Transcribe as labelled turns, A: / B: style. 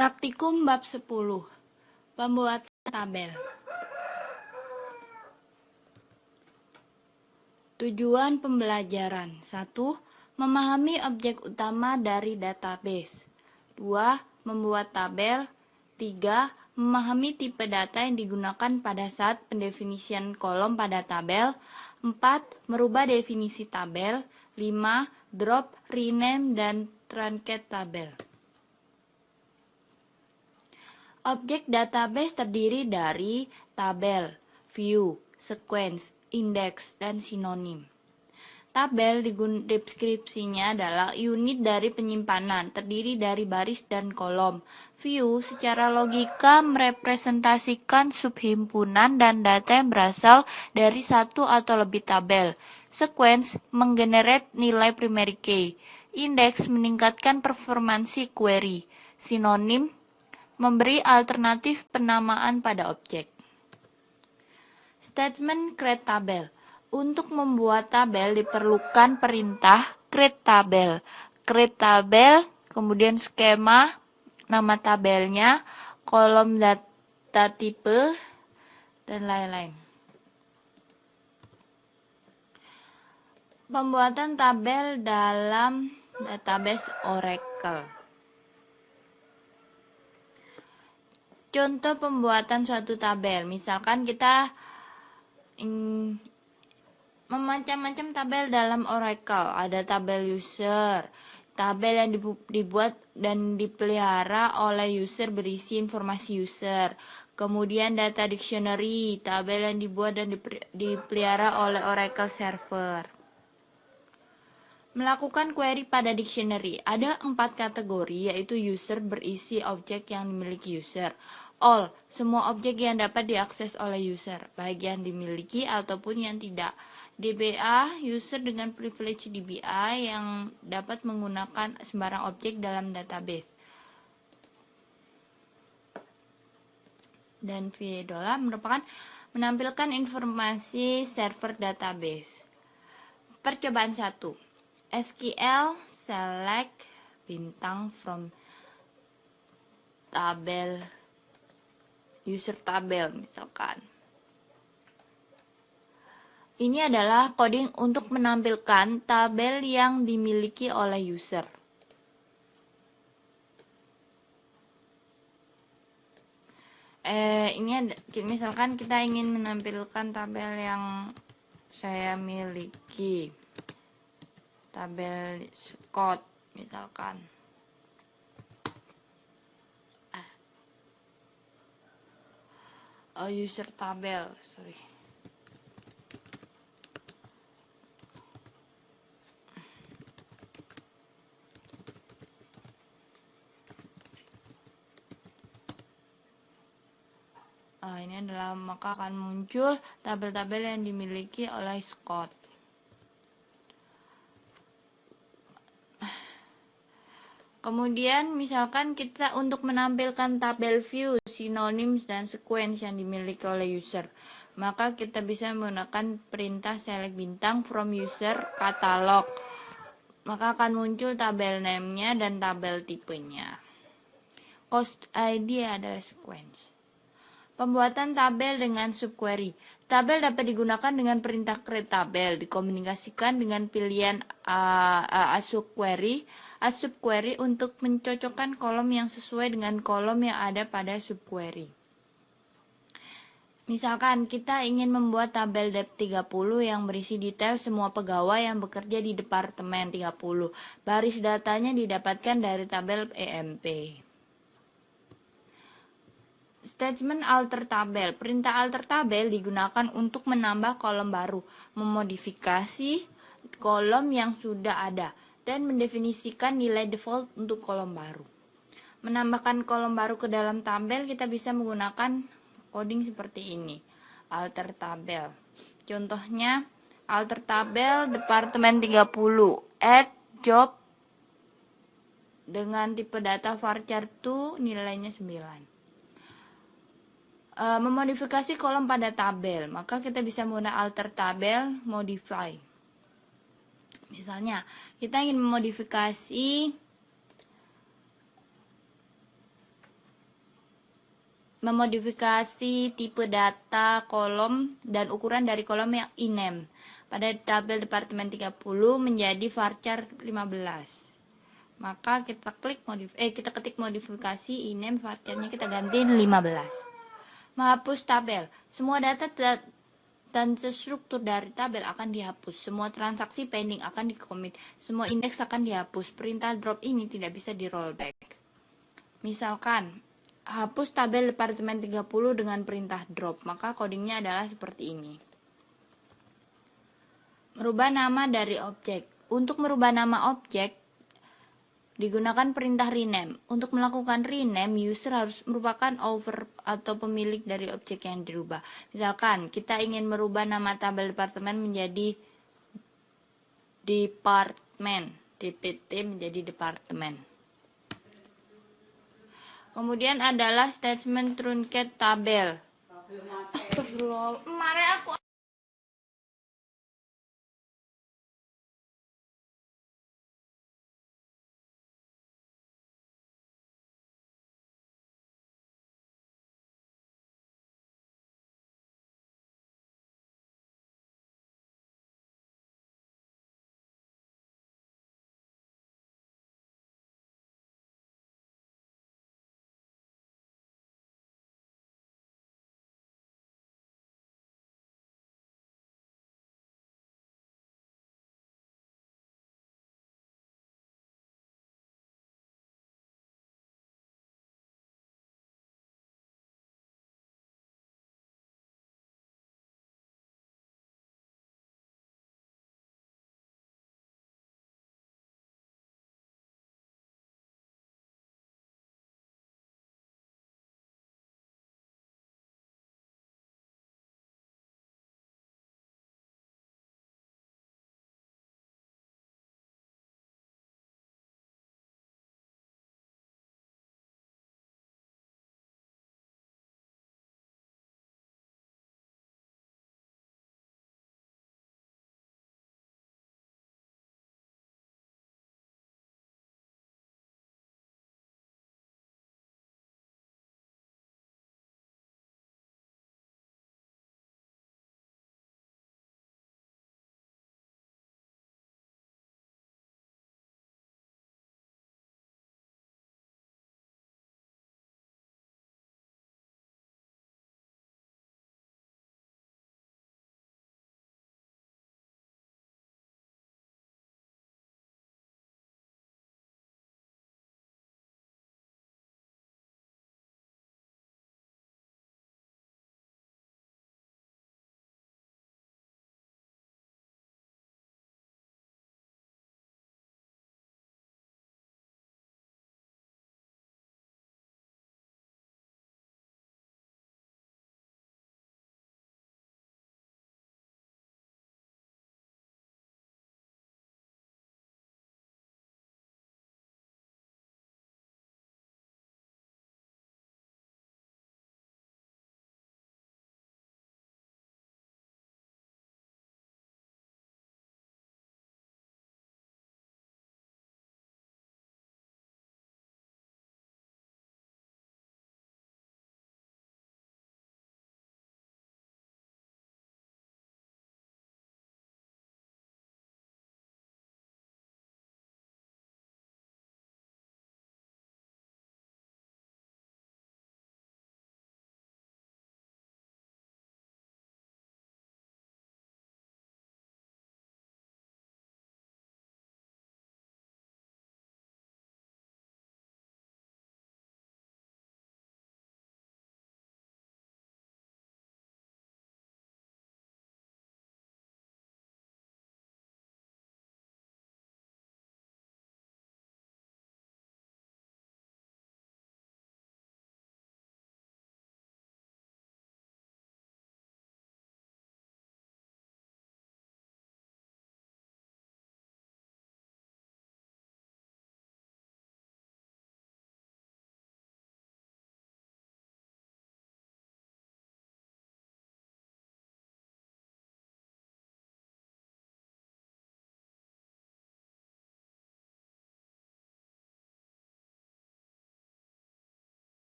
A: Praktikum bab 10. Pembuatan tabel. Tujuan pembelajaran. 1. Memahami objek utama dari database. 2. Membuat tabel. 3. Memahami tipe data yang digunakan pada saat pendefinisian kolom pada tabel. 4. Merubah definisi tabel. 5. Drop, rename, dan truncate tabel. Objek database terdiri dari tabel, view, sequence, index, dan sinonim. Tabel deskripsinya adalah unit dari penyimpanan, terdiri dari baris dan kolom. View secara logika merepresentasikan subhimpunan dan data yang berasal dari satu atau lebih tabel. Sequence menggenerate nilai primary key. Index meningkatkan performansi query. Sinonim memberi alternatif penamaan pada objek. Statement create tabel. Untuk membuat tabel diperlukan perintah create tabel. Create tabel, kemudian skema, nama tabelnya, kolom data tipe, dan lain-lain. Pembuatan tabel dalam database Oracle. Contoh pembuatan suatu tabel, misalkan kita memacam-macam tabel dalam Oracle. Ada tabel user, tabel yang dibuat dan dipelihara oleh user berisi informasi user. Kemudian data dictionary, tabel yang dibuat dan dipelihara oleh Oracle server. Melakukan query pada dictionary. Ada 4 kategori, yaitu user berisi objek yang dimiliki user. All, semua objek yang dapat diakses oleh user, baik yang dimiliki ataupun yang tidak. DBA, user dengan privilege DBA yang dapat menggunakan sembarang objek dalam database. Dan VDOLA merupakan menampilkan informasi server database. Percobaan 1. SQL select bintang from tabel user tabel misalkan. Ini adalah coding untuk menampilkan tabel yang dimiliki oleh user. Ini misalkan kita ingin menampilkan tabel yang saya miliki. Tabel Scott misalkan. User tabel, sorry. Ini adalah, maka akan muncul tabel-tabel yang dimiliki oleh Scott. Kemudian misalkan kita untuk menampilkan tabel view, synonyms, dan sequence yang dimiliki oleh user, maka kita bisa menggunakan perintah select bintang from user catalog. Maka akan muncul tabel name-nya dan tabel tipenya. Cost ID adalah sequence. Pembuatan tabel dengan subquery. Tabel dapat digunakan dengan perintah create tabel, dikomunikasikan dengan pilihan subquery untuk mencocokkan kolom yang sesuai dengan kolom yang ada pada subquery. Misalkan kita ingin membuat tabel depth 30 yang berisi detail semua pegawai yang bekerja di departemen 30. Baris datanya didapatkan dari tabel EMP. Statement alter tabel. Perintah alter tabel digunakan untuk menambah kolom baru, memodifikasi kolom yang sudah ada, dan mendefinisikan nilai default untuk kolom baru. Menambahkan kolom baru ke dalam tabel kita bisa menggunakan coding seperti ini. Alter tabel. Contohnya, alter tabel departemen 30, add job dengan tipe data varchar 2 nilainya 9. Memodifikasi kolom pada tabel, maka kita bisa menggunakan alter tabel modify. Misalnya, kita ingin memodifikasi memodifikasi tipe data kolom dan ukuran dari kolom yang ename pada tabel departemen 30 menjadi varchar 15. Maka kita ketik modifikasi ename varcharnya kita ganti 15. Menghapus tabel. Semua data dan struktur dari tabel akan dihapus. Semua transaksi pending akan dikomit. Semua indeks akan dihapus. Perintah drop ini tidak bisa di rollback. Misalkan, hapus tabel departemen 30 dengan perintah drop. Maka codingnya adalah seperti ini. Merubah nama dari objek. Untuk merubah nama objek, digunakan perintah rename. Untuk melakukan rename, user harus merupakan owner atau pemilik dari objek yang dirubah. Misalkan, kita ingin merubah nama tabel departemen menjadi departemen. DPT menjadi departemen. Kemudian adalah statement truncate tabel. Astagfirullah, kemarin aku